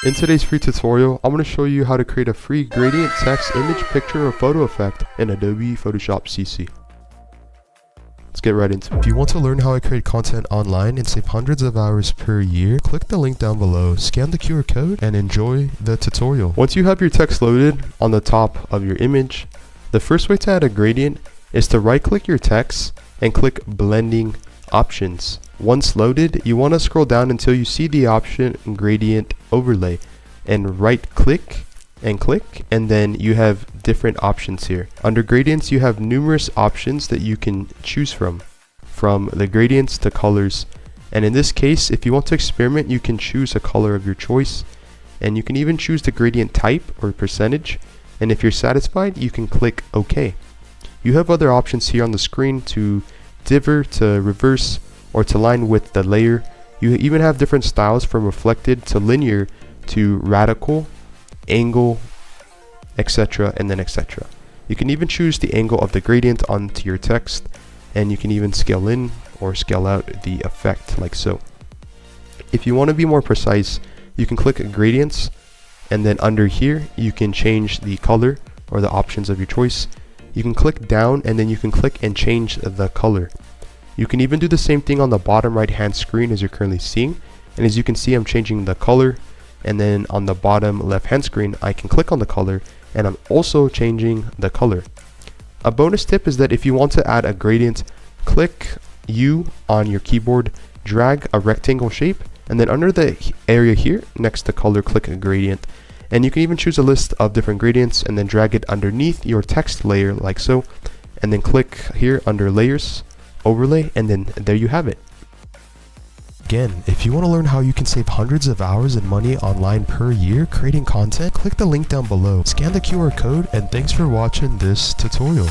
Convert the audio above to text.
In today's free tutorial, I'm going to show you how to create a free gradient text image picture or photo effect in Adobe Photoshop CC. Let's get right into it. If you want to learn how I create content online and save hundreds of hours per year, click the link down below, scan the QR code, and enjoy the tutorial. Once you have your text loaded on the top of your image, the first way to add a gradient is to right-click your text and click Blending Options. Once loaded, you want to scroll down until you see the option Gradient Overlay and right-click and click, and then you have different options here. Under gradients, you have numerous options that you can choose from the gradients to colors. And in this case, if you want to experiment, you can choose a color of your choice, and you can even choose the gradient type or percentage. And if you're satisfied, you can click OK. You have other options here on the screen to divert, to reverse, or to line with the layer. You even have different styles from reflected to linear to radical, angle, etc., and then etc. You can even choose the angle of the gradient onto your text, and you can even scale in or scale out the effect like so. If you want to be more precise, you can click gradients, and then under here you can change the color or the options of your choice. You can click down, and then you can click and change the color. You can even do the same thing on the bottom right hand screen as you're currently seeing, and as you can see, I'm changing the color, and then on the bottom left hand screen I can click on the color, and I'm also changing the color. A bonus tip is that if you want to add a gradient, click U on your keyboard, drag a rectangle shape, and then under the area here next to color, click a gradient. And you can even choose a list of different gradients and then drag it underneath your text layer like so, and then click here under layers, overlay, and then there you have it. Again, if you want to learn how you can save hundreds of hours and money online per year creating content, click the link down below, scan the QR code, and thanks for watching this tutorial.